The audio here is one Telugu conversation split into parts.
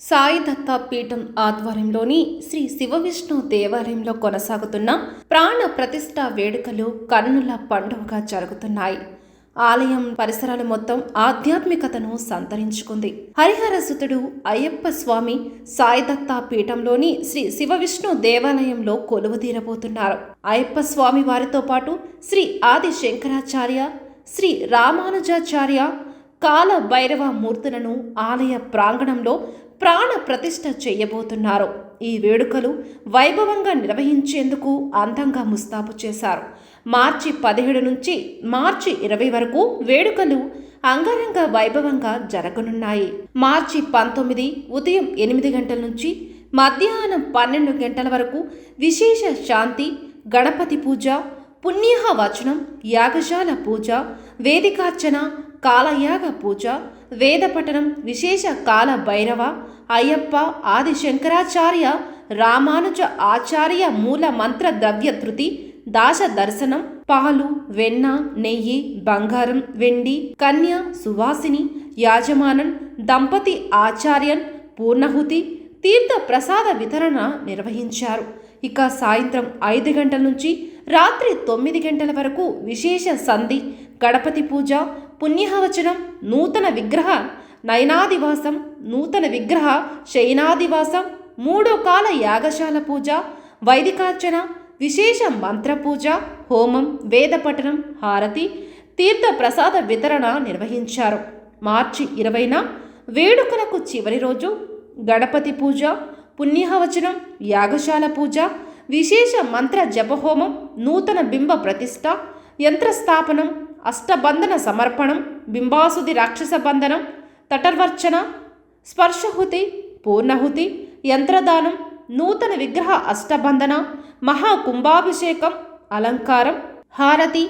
సాయి దత్త పీఠం ఆధ్వర్యంలోని శ్రీ శివవిష్ణు దేవాలయంలో కొనసాగుతున్న ప్రాణ ప్రతిష్ఠ వేడుకలు కన్నుల పండుగగా జరుగుతున్నాయి. ఆలయం పరిసరాలు మొత్తం ఆధ్యాత్మికతను సంతరించుకుంది. హరిహరసుతుడు అయ్యప్ప స్వామి సాయి దత్త పీఠంలోని శ్రీ శివవిష్ణు దేవాలయంలో కొలువుదీరబోతున్నారు. అయ్యప్ప స్వామి వారితో పాటు శ్రీ ఆది శంకరాచార్య, శ్రీ రామానుజాచార్య, కాల భైరవ మూర్తులను ఆలయ ప్రాంగణంలో ప్రాణ ప్రతిష్ఠ చేయబోతున్నారు. ఈ వేడుకలు వైభవంగా నిర్వహించేందుకు అందంగా ముస్తాబు చేశారు. మార్చి 17 నుంచి మార్చి 20 వరకు వేడుకలు అంగరంగ వైభవంగా జరగనున్నాయి. మార్చి 19 ఉదయం 8 గంటల నుంచి మధ్యాహ్నం 12 గంటల వరకు విశేష శాంతి, గణపతి పూజ, పుణ్యాహ వచనం, యాగశాల పూజ, వేదికార్చన, కాలయాగ పూజ, వేద పఠనం, విశేష కాల భైరవ, అయ్యప్ప, ఆది శంకరాచార్య, రామానుజ ఆచార్య మూల మంత్ర ద్రవ్య ధృతి, దాస దర్శనం, పాలు, వెన్న, నెయ్యి, బంగారం, వెండి, కన్య, సువాసిని, యాజమానన్, దంపతి ఆచార్యన్, పూర్ణహుతి, తీర్థ ప్రసాద వితరణ నిర్వహించారు. ఇక సాయంత్రం 5 గంటల నుంచి రాత్రి 9 గంటల వరకు విశేష సంధి, గణపతి పూజ, పుణ్యవచనం, నూతన విగ్రహ నయనాదివాసం, నూతన విగ్రహ శయనాదివాసం, 3వ కాల యాగశాల పూజ, వైదికార్చన, విశేష మంత్రపూజ, హోమం, వేద పఠనం, హారతి, తీర్థ ప్రసాద వితరణ నిర్వహించారు. మార్చి 20న వేడుకలకు చివరి రోజు గణపతి పూజ, పుణ్యవచనం, యాగశాల పూజ, విశేష మంత్ర జపహోమం, నూతన బింబ ప్రతిష్ఠ, యంత్రస్థాపనం, అష్టబంధన సమర్పణం, బింబాసుది రాక్షస బంధనం, తటర్వర్చన, స్పర్శహుతి, పూర్ణహుతి, యంత్రదానం, నూతన విగ్రహ అష్టబంధన, మహాకుంభాభిషేకం, అలంకారం, హారతి,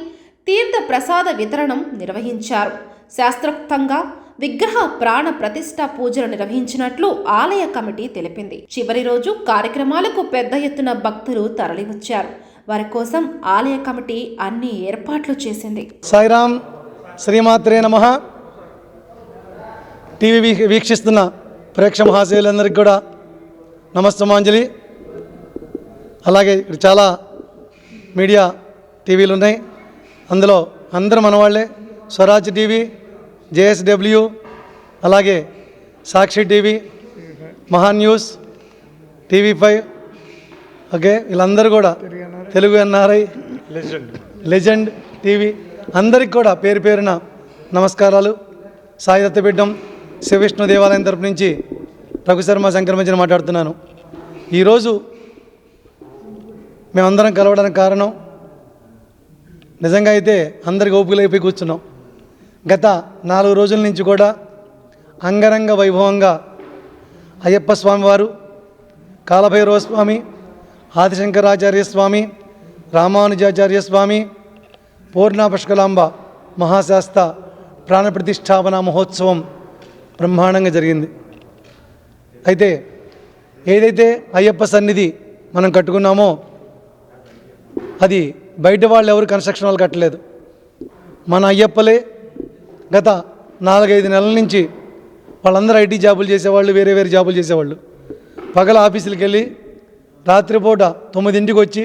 తీర్థ ప్రసాద వితరణం నిర్వహించారు. శాస్త్రోక్తంగా విగ్రహ ప్రాణ ప్రతిష్ఠ పూజలు నిర్వహించినట్లు ఆలయ కమిటీ తెలిపింది. చివరి రోజు కార్యక్రమాలకు పెద్ద ఎత్తున భక్తులు తరలివచ్చారు. వారి కోసం ఆలయ కమిటీ అన్ని ఏర్పాట్లు చేసింది. సాయిరామ్, శ్రీమాత్రే నమః. టీవీ వీక్షిస్తున్న ప్రేక్ష మహాశయులందరికీ కూడా నమస్తమాంజలి. అలాగే ఇక్కడ చాలా మీడియా టీవీలు ఉన్నాయి. అందులో అందరూ మనవాళ్లే. స్వరాజ్ టీవీ, జేఎస్డబ్ల్యూ, అలాగే సాక్షి టీవీ, మహాన్ న్యూస్, టీవీ5, ఓకే, వీళ్ళందరూ కూడా తెలుగు ఎన్ఆర్ఐ, లెజెండ్ టీవీ, అందరికి కూడా పేరు పేరున నమస్కారాలు. సాయి దత్తపీఠం శివవిష్ణు దేవాలయం తరపు నుంచి రఘుశర్మ శంకర మధ్యన మాట్లాడుతున్నాను. ఈరోజు మేమందరం కలవడానికి కారణం, నిజంగా అయితే అందరికి ఓపికలైపోయి కూర్చున్నాం. గత 4 రోజుల నుంచి కూడా అంగరంగ వైభవంగా అయ్యప్ప స్వామివారు, కాలభైరవ స్వామి, ఆదిశంకరాచార్య స్వామి, రామానుజాచార్య స్వామి, పూర్ణాపుష్కలాంబ మహాశాస్త ప్రాణప్రతిష్ఠాపన మహోత్సవం బ్రహ్మాండంగా జరిగింది. అయితే ఏదైతే అయ్యప్ప సన్నిధి మనం కట్టుకున్నామో అది బయట వాళ్ళు ఎవరు కన్స్ట్రక్షన్ వాళ్ళు కట్టలేదు. మన అయ్యప్పలే గత 4-5 నెలల నుంచి వాళ్ళందరూ ఐటీ జాబులు చేసేవాళ్ళు, వేరే వేరే జాబులు చేసేవాళ్ళు. పగల ఆఫీసులకు వెళ్ళి రాత్రిపూట 9ంటికి వచ్చి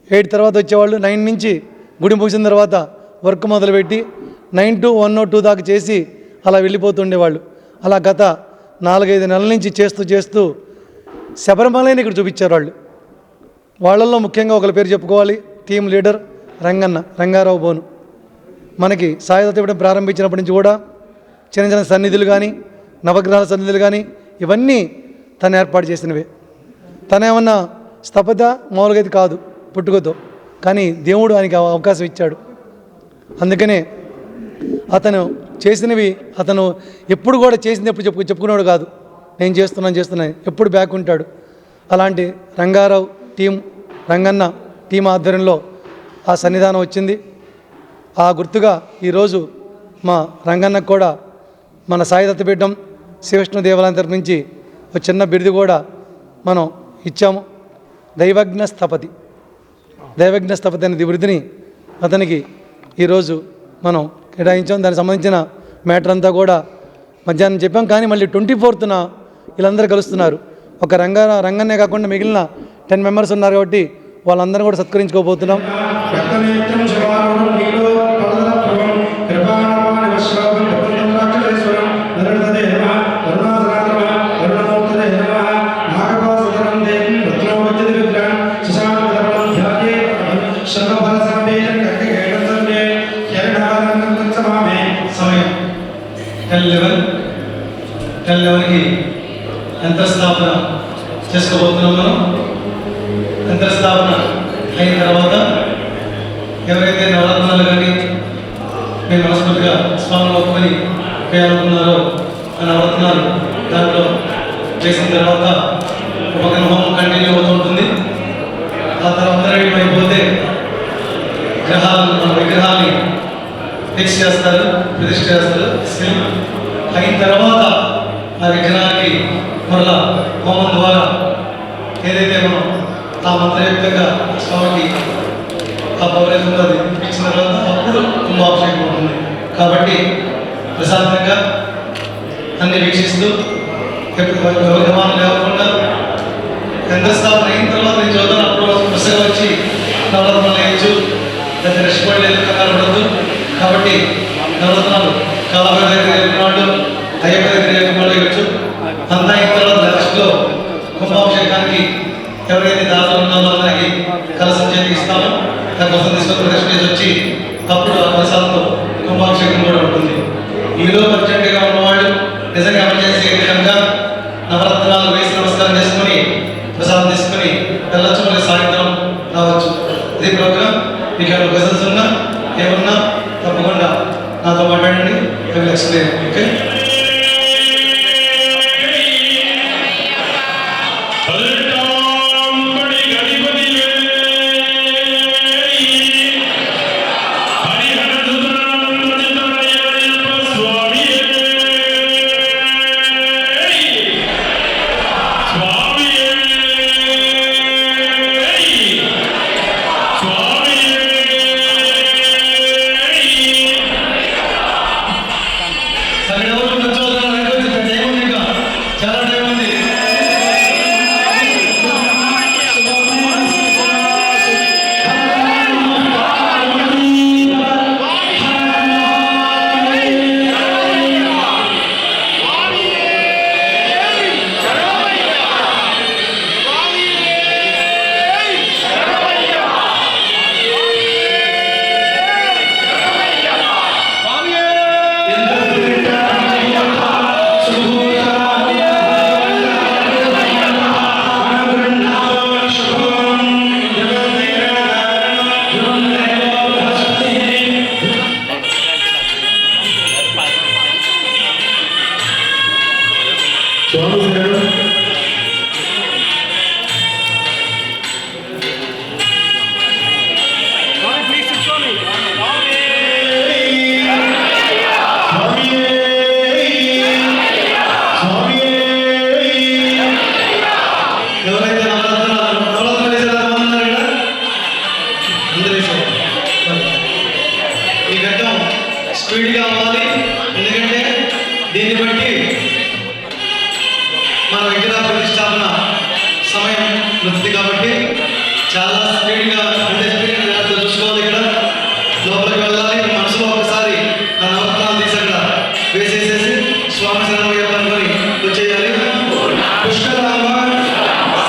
8 తర్వాత వచ్చేవాళ్ళు. 9 నుంచి గుడి ముగిసిన తర్వాత వర్క్ మొదలుపెట్టి 9 to 1 or 2 దాకా చేసి అలా వెళ్ళిపోతుండేవాళ్ళు. అలా గత 4-5 నెలల నుంచి చేస్తూ శబరిమలని ఇక్కడ చూపించారు వాళ్ళు. వాళ్ళల్లో ముఖ్యంగా ఒకరి పేరు చెప్పుకోవాలి. టీమ్ లీడర్ రంగారావు బోను. మనకి సాయి దత్తపీఠం ప్రారంభించినప్పటి నుంచి కూడా చిన్న చిన్న సన్నిధులు కానీ, నవగ్రహాల సన్నిధులు కానీ ఇవన్నీ తను ఏర్పాటు చేసినవే. తనేమన్నా స్థపత మామూలుగా అయితే కాదు, పుట్టుకతో, కానీ దేవుడు ఆయనకి అవకాశం ఇచ్చాడు. అందుకనే అతను చేసినవి అతను ఎప్పుడు కూడా చేసింది ఎప్పుడు చెప్పుకునేవాడు కాదు. నేను చేస్తున్నాను ఎప్పుడు బ్యాక్ ఉంటాడు. అలాంటి రంగారావు రంగన్న టీం ఆధ్వర్యంలో ఆ సన్నిధానం వచ్చింది. ఆ గుర్తుగా ఈరోజు మా రంగన్నకు కూడా మన సాయి దత్తపీఠం శివవిష్ణు దేవాలయం తరపు నుంచి ఒక చిన్న బిరుదు కూడా మనం ఇచ్చాము. దైవజ్ఞ స్థపతి అనే బిరుదుని అతనికి ఈరోజు మనం కేటాయించాం. దానికి సంబంధించిన మ్యాటర్ అంతా కూడా మధ్యాహ్నం చెప్పాం. కానీ మళ్ళీ 24న వీళ్ళందరూ కలుస్తున్నారు. ఒక రంగన్నే కాకుండా మిగిలిన 10 మెంబర్స్ ఉన్నారు కాబట్టి వాళ్ళందరూ కూడా సత్కరించుకోబోతున్నాం. కి యంత్రస్థాపన చేసుకోబోతున్నాం. మనం యంత్రస్థాపన అయిన తర్వాత ఎవరైతే నవరత్నాలు కానీ మేము మనస్ఫూర్తిగా స్వామిని ఒప్పుకొని వేయాలనుకున్నారో ఆ నవరత్నాలు దాంట్లో చేసిన తర్వాత ఒక హోమం కంటిన్యూ అవుతూ ఉంటుంది. ఆ తర్వాత అయిపోతే విగ్రహాలని ఫిక్స్ చేస్తారు, ప్రతిష్ఠ చేస్తారు. అయిన తర్వాత ఆ విగ్రహానికి మరలా హోమం ద్వారా ఏదైతే మనం ఆ మంత్రయుక్తంగా స్వామికి ఆ పౌరేతుందో అది ఇచ్చిన తర్వాత అప్పుడు కుంభాభిషేకం ఉంటుంది. కాబట్టి ప్రశాంతంగా అన్ని వీక్షిస్తూ ఎప్పుడు గౌరవాన్ని లేకుండా యంత్రస్థాపన అయిన తర్వాత నేను చదువుతాను. అప్పుడు పుస్తకం వచ్చి నవరత్నాలు వేయచ్చు, లేదా రెస్పాండ్ లేదు, కంగారు ఉండదు. కాబట్టి నవరత్నాలు కాలభైరవ దగ్గర వెళ్ళినాడు, అయ్యప్ప దగ్గర వెళ్ళినాడు వేయచ్చు. అంతా అయిన తర్వాత లాస్ట్లో కుంభాభిషేకానికి ఎవరైతే దాతలు ఉన్నారో అందరికి కలసం చేతికి ఇస్తామో దానికోసం తీసుకొని ప్రదర్శన వచ్చి అప్పుడు ఆ కలసాలతో కుంభాభిషేకం కూడా ఉంటుంది. ఈలో అర్జెంటుగా ఉన్నవాళ్ళు నిజంగా ఎమర్జెన్సీ అయితే కనుక నవరత్నాలు వేసి నమస్కారం చేసుకొని ప్రసాదం తీసుకొని వెళ్ళొచ్చు, మళ్ళీ సాయంత్రం రావచ్చు. ఇది ప్రోగ్రామ్. మీకు ఏమైనా క్వశ్చన్స్ ఉన్నా ఏమన్నా తప్పకుండా నాతో మాట్లాడండి. I will explain. ఓకే. స్పీడ్గా అవ్వాలి. ఎందుకంటే దీన్ని బట్టి మన విగ్రహ ప్రతిష్టాపన సమయం వృద్ధి కాబట్టి చాలా స్పీడ్గా అంటే స్పీడ్గా చూసుకోవాలి. ఇక్కడ లోపలికి వెళ్ళాలి. మనసులో ఒకసారి ఆ నవరత్నాలు తీసి అక్కడ వేసేసేసి స్వామి శరణమయ్య అనుకొని వచ్చేయాలి. పుష్కరామ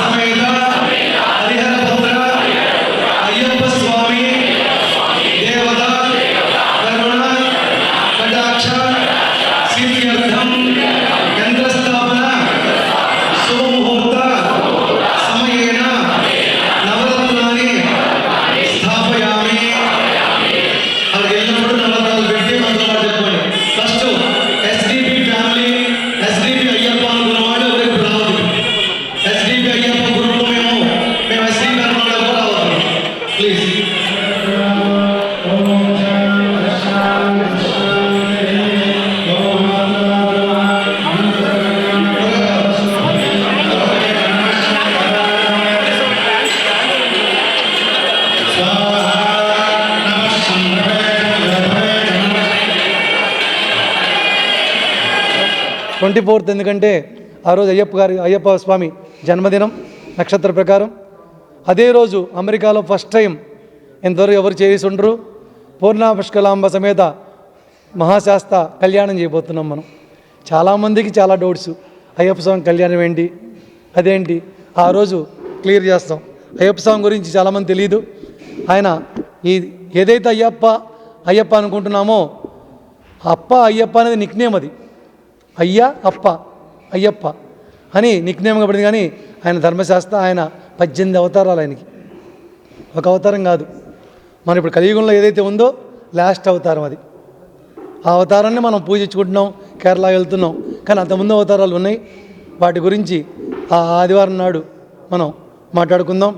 సమేత హరిహర భద్ర అయ్యప్ప స్వామి దేవత కరుణ కటాక్ష సిద్ధ్యర్థం యంత్రస్థాపన సుముహూర్త సమయేన నవరత్నాన్ని స్థాపయామి. అది ఎల్లప్పుడూ నవరత్నాలు పెట్టి మనతో పాటు చెప్పుకోండి. First SDP family, SDP Ayyappa అనుకున్న వాళ్ళు ఎవరికి రావద్దు. ఎస్డిపి అయ్యప్ప గ్రూప్ మేము ఎస్డిపి అనుకున్న వాళ్ళు రావద్దు ప్లీజ్. ట్వంటీ 24th ఎందుకంటే ఆ రోజు అయ్యప్ప స్వామి జన్మదినం నక్షత్ర ప్రకారం. అదే రోజు అమెరికాలో ఫస్ట్ టైం ఇంతవరకు ఎవరు చేసి ఉండరు పూర్ణ పుష్కలాంబ సమేత మహాశాస్త కళ్యాణం చేయబోతున్నాం మనం. చాలామందికి చాలా డౌట్స్, అయ్యప్ప స్వామి కళ్యాణం ఏంటి, అదేంటి, ఆ రోజు క్లియర్ చేస్తాం. అయ్యప్ప స్వామి గురించి చాలామంది తెలియదు. ఆయన ఏదైతే అయ్యప్ప అనుకుంటున్నామో అయ్యప్ప అనేది నిక్నేమ్. అది అయ్యప్ప అని నిక్నేమ్గా పడింది. కానీ ఆయన ధర్మశాస్త్ర, ఆయన 18 అవతారాలు. ఆయనకి ఒక అవతారం కాదు. మనం ఇప్పుడు కలియుగంలో ఏదైతే ఉందో లాస్ట్ అవతారం అది. ఆ అవతారాన్ని మనం పూజించుకుంటున్నాం, కేరళ వెళ్తున్నాం. కానీ అంతకుముందు అవతారాలు ఉన్నాయి. వాటి గురించి ఆ ఆదివారం నాడు మనం మాట్లాడుకుందాం.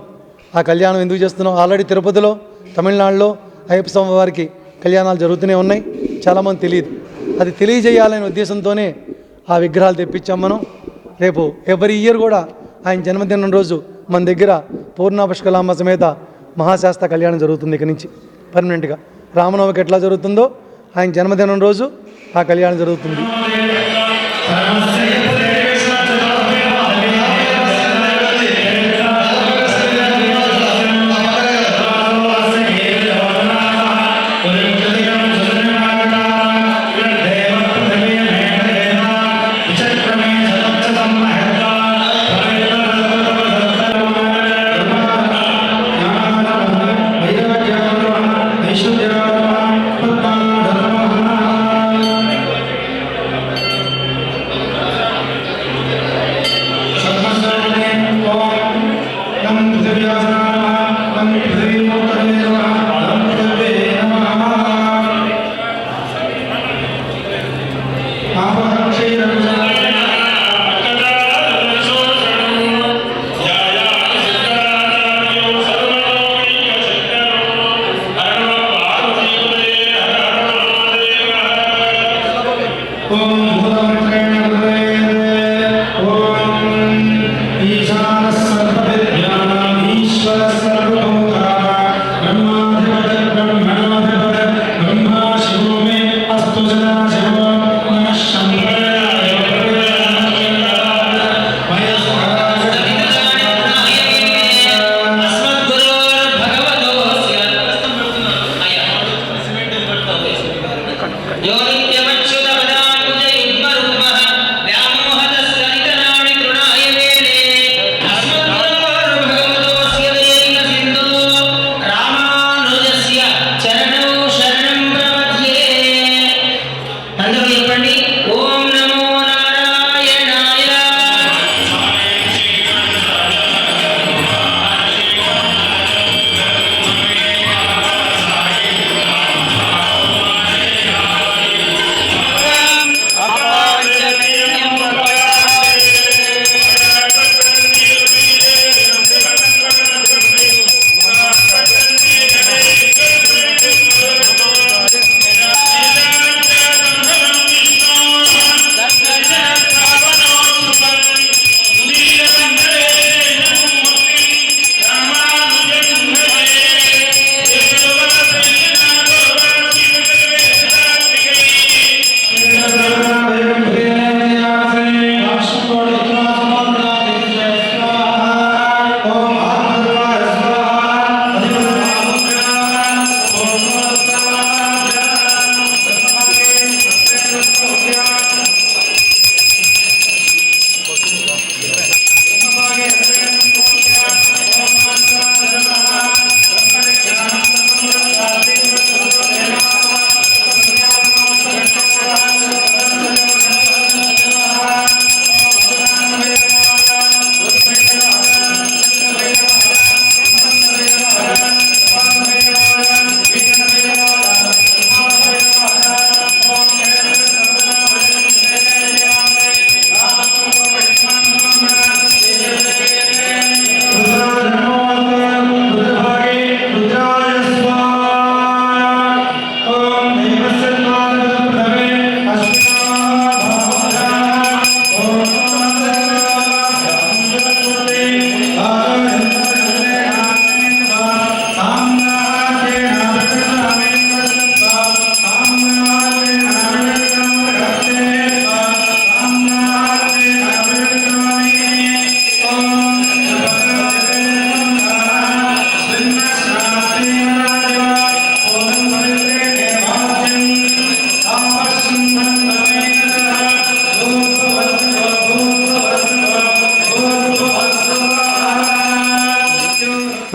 ఆ కళ్యాణం ఎందుకు చేస్తున్నాం? ఆల్రెడీ తిరుపతిలో, తమిళనాడులో అయ్యప్ప స్వామి వారికి కళ్యాణాలు జరుగుతూనే ఉన్నాయి. చాలామంది తెలియదు. అది తెలియజేయాలనే ఉద్దేశంతోనే ఆ విగ్రహాలు తెప్పించాం మనం. రేపు ఎవ్రీ ఇయర్ కూడా ఆయన జన్మదినం రోజు మన దగ్గర పూర్ణ పుష్కలాంబ సమేత మహాశాస్త్ర కళ్యాణం జరుగుతుంది. ఇక్కడి నుంచి పర్మనెంట్గా రామనవమికి ఎట్లా జరుగుతుందో ఆయన జన్మదినం రోజు ఆ కళ్యాణం జరుగుతుంది.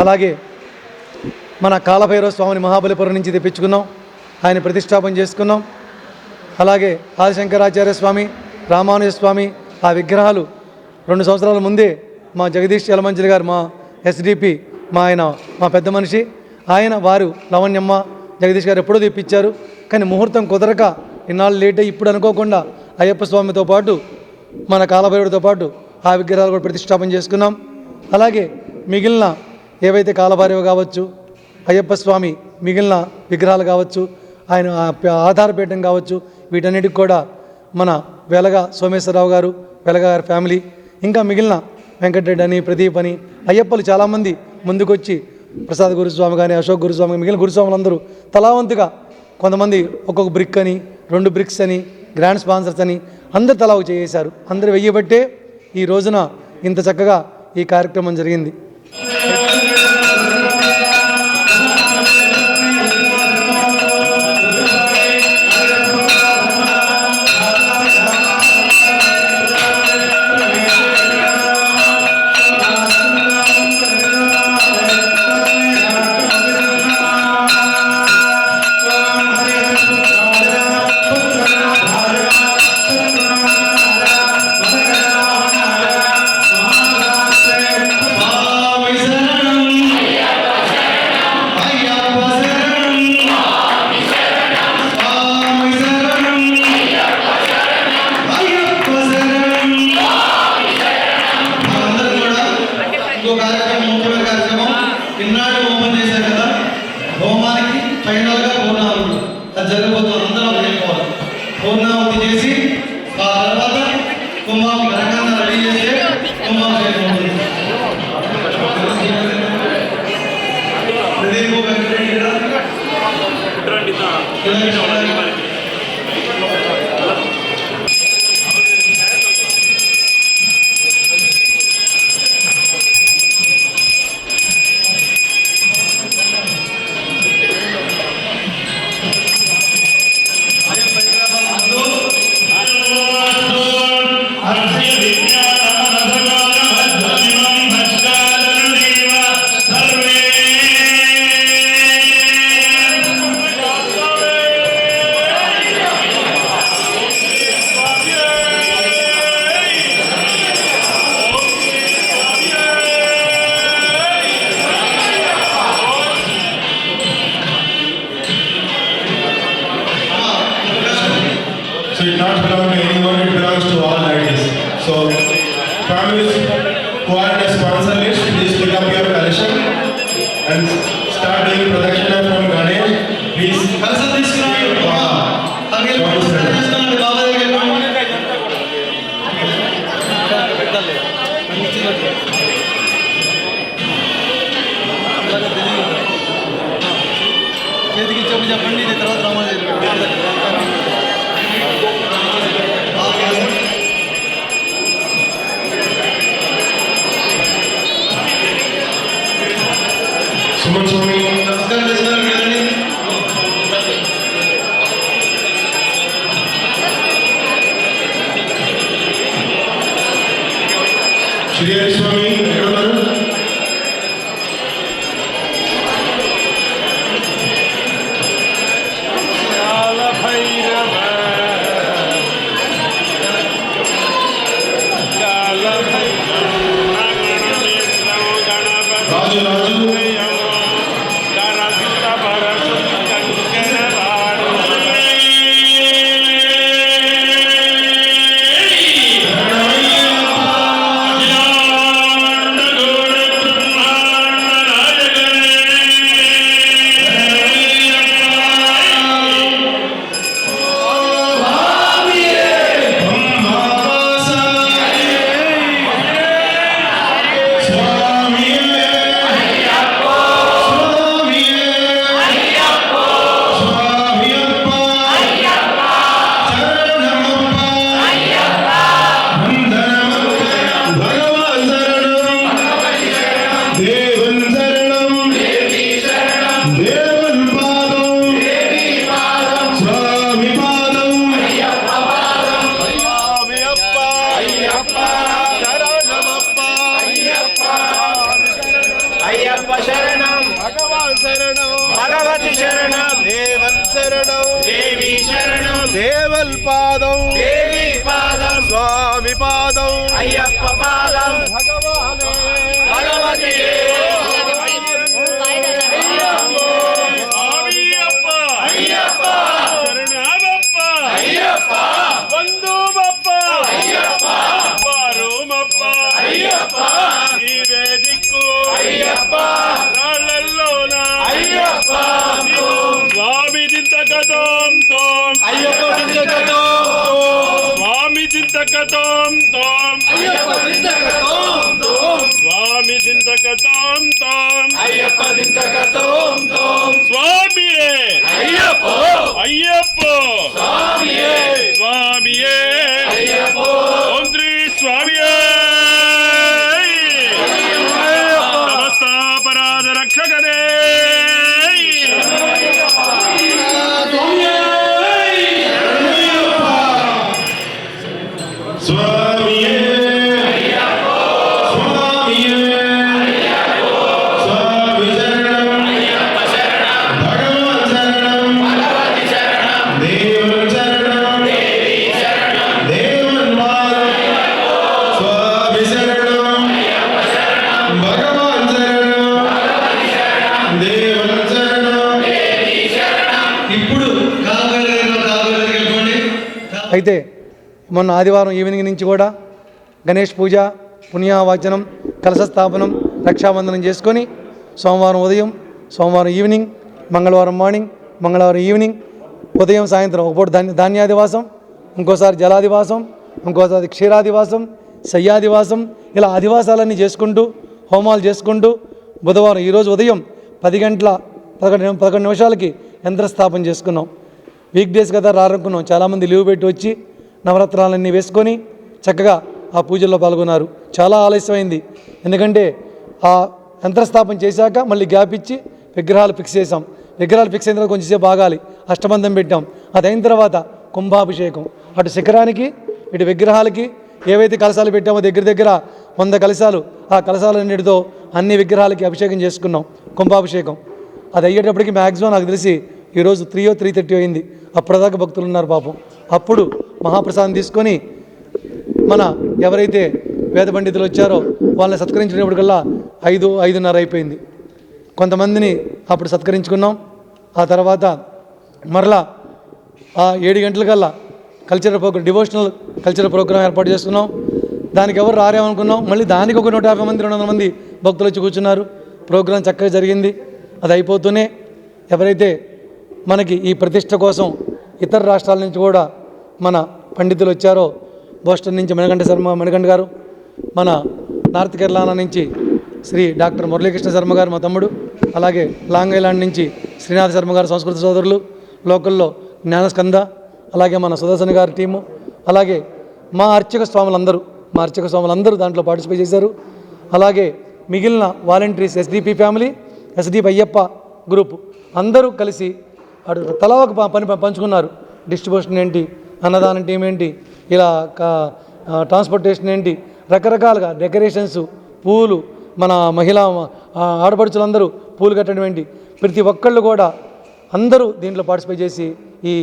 అలాగే మన కాలభైరవ స్వామిని మహాబలిపురం నుంచి తెప్పించుకున్నాం, ఆయన ప్రతిష్టాపన చేసుకున్నాం. అలాగే ఆదిశంకరాచార్య స్వామి, రామానుజ స్వామి ఆ విగ్రహాలు 2 సంవత్సరాల ముందే మా జగదీష్ యలమంచిలి గారు, మా ఎస్డిపి, మా పెద్ద మనిషి ఆయన, వారు లవణ్యమ్మ జగదీష్ గారు ఎప్పుడో తెప్పించారు. కానీ ముహూర్తం కుదరక ఇన్నాళ్ళు లేట్ అయ్యి ఇప్పుడు అనుకోకుండా అయ్యప్ప స్వామితో పాటు మన కాలభైరుడితో పాటు ఆ విగ్రహాలు కూడా ప్రతిష్టాపన చేసుకున్నాం. అలాగే మిగిలిన ఏవైతే కాలభైరవ కావచ్చు, అయ్యప్ప స్వామి మిగిలిన విగ్రహాలు కావచ్చు, ఆయన ఆధారపీఠం కావచ్చు, వీటన్నిటికి కూడా మన వెలగ సోమేశ్వరరావు గారు, వెలగ గారి ఫ్యామిలీ, ఇంకా మిగిలిన వెంకటరెడ్డి అని, ప్రదీప్ అని అయ్యప్పలు చాలామంది ముందుకొచ్చి, ప్రసాద్ గురుస్వామి కానీ, అశోక్ గురుస్వామి, మిగిలిన గురుస్వాములందరూ తలావంతుగా, కొంతమంది ఒక్కొక్క బ్రిక్ అని, 2 బ్రిక్స్ అని, గ్రాండ్ స్పాన్సర్స్ అని అందరు తలా చేశారు. అందరూ వెయ్యబట్టే ఈ రోజున ఇంత చక్కగా ఈ కార్యక్రమం జరిగింది. పూర్ణావతి చేసి ఆ తర్వాత కుంభం ఘనంగా రెడీ చేస్తే కుంభం చేయబోతుంది. Pradeep Venkatareddy So it not belong to anyone, it belongs to all ladies. So families who are in a sponsor list, please pick up your collection and start doing production from Ganesh. Please. కలసం తీసుకురండి. అలాగే తీసుకురండి బాబా చేతికి చెప్పండి, తర్వాత రామాజీ Suman Swami. నమస్కారం చేస్తున్నాను కదండి. Shri Swami, ఎక్కడున్నారు? రాజు రాజు దేవల్ పాదం స్వామి పాదం అయ్యప్ప పాదం భగవానే భగవతి అయ్యప్ప శరణమప్ప అయ్యప్ప బంధుమప్ప అయ్యప్ప వారుమప్ప అయ్యప్ప నీవే దిక్కు అయ్యప్ప రాళ్ళల్లోన అయ్యప్ప స్వామి చింతకతం తోం అయ్యప్ప దించకతో స్వామి చింతకతం తోం అయ్యప్ప దించకతో స్వామి చింతకతం తోం అయ్యప్ప దించకతో స్వామియే అయ్యప్ప అయ్యప్ప స్వామియే స్వామియే అయ్యప్ప ఓం శ్రీ స్వామియే సమస్త అపరాధ రక్షకనే స్వామియే స్వామియే స్వామి శరణం భగవన్ శరణం దేవుని శరణం దేవుని పాదం స్వామి శరణం భగవన్ శరణం దేవుని శరణం ఇప్పుడు వెళ్ళిపోండి. అయితే మొన్న ఆదివారం ఈవినింగ్ నుంచి కూడా గణేష్ పూజ పుణ్యావాచనం కలశ స్థాపనం రక్షాబంధనం చేసుకొని సోమవారం ఉదయం సోమవారం ఈవినింగ్ మంగళవారం మార్నింగ్ మంగళవారం ఈవినింగ్ ఉదయం సాయంత్రం ఒక పూట ధాన్యాదివాసం ఇంకోసారి జలాదివాసం ఇంకోసారి క్షీరాదివాసం శయ్యాదివాసం ఇలా ఆదివాసాలన్నీ చేసుకుంటూ హోమాలు చేసుకుంటూ బుధవారం ఈరోజు ఉదయం 10 గంటల 11 నిమిషాలకి యంత్రస్థాపన చేసుకున్నాం. వీక్ డేస్ కదా రారనుకున్నాం. చాలామంది లీవ్ పెట్టి వచ్చి నవరాత్రాలన్నీ వేసుకొని చక్కగా ఆ పూజల్లో పాల్గొన్నారు. చాలా ఆలస్యమైంది, ఎందుకంటే ఆ యంత్రస్థాపన చేశాక మళ్ళీ గ్యాప్ ఇచ్చి విగ్రహాలు ఫిక్స్ చేసాం. విగ్రహాలు ఫిక్స్ అయిన తర్వాత కొంచెంసేపు ఆగాలి, అష్టబంధం పెట్టాం. అది అయిన తర్వాత కుంభాభిషేకం. అటు శిఖరానికి ఇటు విగ్రహాలకి ఏవైతే కలశాలు పెట్టామో దగ్గర దగ్గర 100 కలశాలు, ఆ కలశాలన్నిటితో అన్ని విగ్రహాలకి అభిషేకం చేసుకున్నాం, కుంభాభిషేకం. అది అయ్యేటప్పటికి మ్యాక్సిమం నాకు తెలిసి ఈరోజు 3:30 అయింది. అప్పటిదాకా భక్తులు ఉన్నారు పాపం. అప్పుడు మహాప్రసాదం తీసుకొని మన ఎవరైతే వేద పండితులు వచ్చారో వాళ్ళని సత్కరించినప్పటికల్లా 5:30 అయిపోయింది. కొంతమందిని అప్పుడు సత్కరించుకున్నాం. ఆ తర్వాత మరలా ఆ 7 గంటలకల్లా cultural program, devotional cultural program ఏర్పాటు చేసుకున్నాం. దానికి ఎవరు రారేమనుకున్నాం, మళ్ళీ దానికి ఒక 150 మంది 200 మంది భక్తులు వచ్చి కూర్చున్నారు. ప్రోగ్రాం చక్కగా జరిగింది. అది అయిపోతూనే ఎవరైతే మనకి ఈ ప్రతిష్ట కోసం ఇతర రాష్ట్రాల నుంచి కూడా మన పండితులు వచ్చారో, బోస్టన్ నుంచి మణికంఠ గారు, మన నార్త్ కేరళ నుంచి శ్రీ డాక్టర్ మురళీకృష్ణ శర్మ గారు మా తమ్ముడు, అలాగే లాంగ్ ఐలాండ్ నుంచి శ్రీనాథ్ శర్మ గారు సంస్కృత సోదరులు, లోకల్లో జ్ఞానస్కంద, అలాగే మన సుదర్శన్ గారి టీము, అలాగే మా అర్చక స్వాములందరూ దాంట్లో పార్టిసిపేట్ చేశారు. అలాగే మిగిలిన volunteers, SDP family, SDP Ayyappa group అందరూ కలిసి తలా ఒక పని పంచుకున్నారు. డిస్ట్రిబ్యూషన్ ఏంటి, అన్నదానం టీం ఏంటి, ఇలా ట్రాన్స్పోర్టేషన్ ఏంటి, రకరకాలుగా డెకరేషన్స్, పూలు, మన మహిళా ఆడపడుచులందరూ పూలు కట్టడం ఏంటి, ప్రతి ఒక్కళ్ళు కూడా అందరూ దీంట్లో పార్టిసిపేట్ చేసి ఈ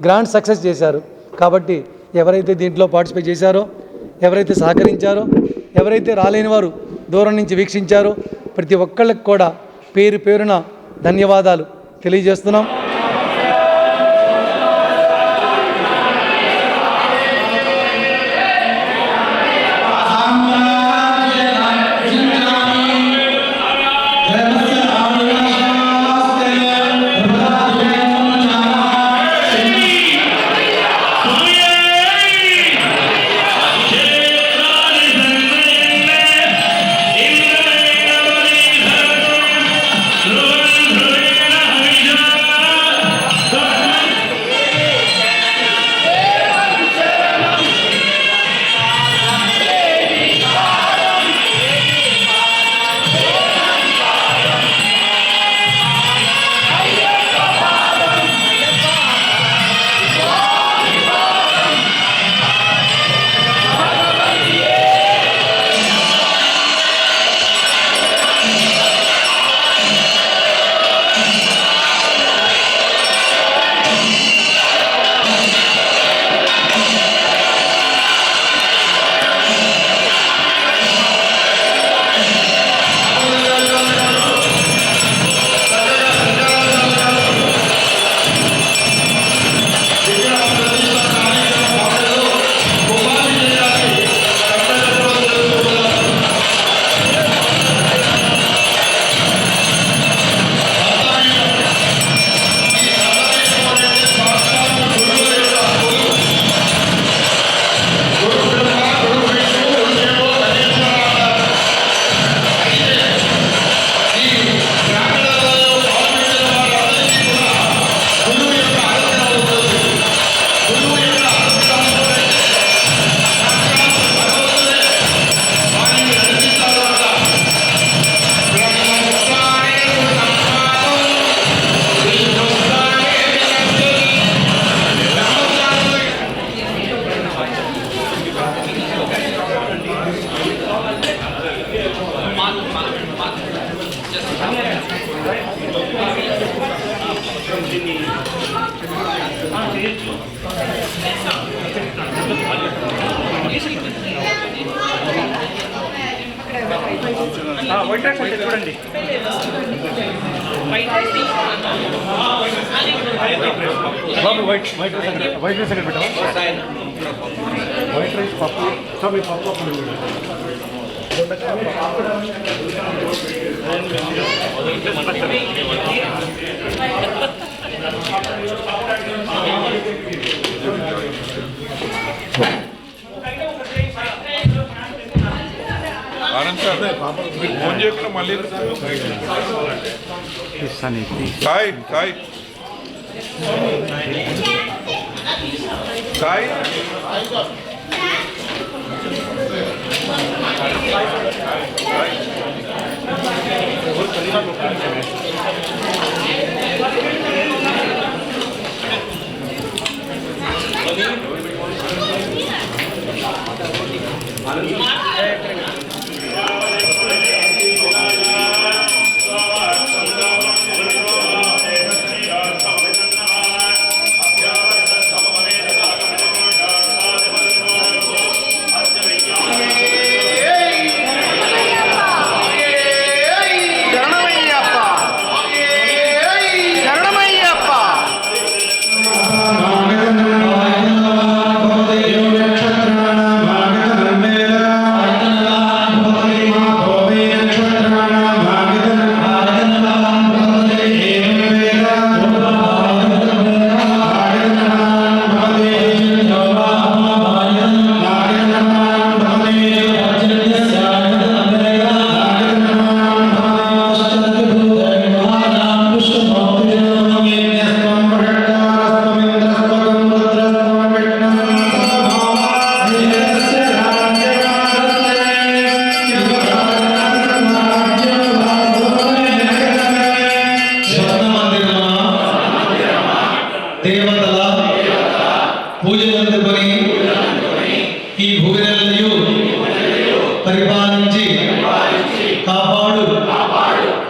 గ్రాండ్ సక్సెస్ చేశారు. కాబట్టి ఎవరైతే దీంట్లో పార్టిసిపేట్ చేశారో, ఎవరైతే సహకరించారో, ఎవరైతే రాలేని వారు దూరం నుంచి వీక్షించారో ప్రతి ఒక్కళ్ళకి కూడా పేరు పేరున ధన్యవాదాలు తెలియజేస్తున్నాం. వైట్ రైస్ అంటే చూడండి. బాబు వైట్ రైస్ ఎక్కడ పెట్టావా? వైట్ రైస్ పప్పు స్వామి పప్పు అప్పుడు మీరు ఫోన్ చేయకుండా మళ్ళీ కాయ్ కాయ్ కాయ్ దేవతల పూజలందుకొని ఈ భూమినల్లియు పరిపాలించి కాపాడు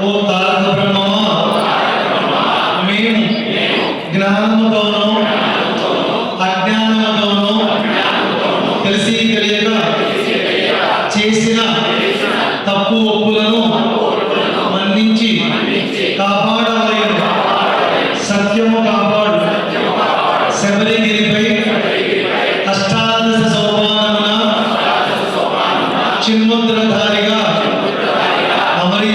ఓ తారక బ్రహ్మమా, మేము జ్ఞానముతోనూ అజ్ఞానముతోనూ తెలిసి తెలియక చేసిన తప్పు ఒప్పులను మన్నించి కాపాడవలెను. సత్యము కాపాడు. శబరిగిరిపై అష్టాదశ సోపానమున చిన్ముద్రధారిగా అమరి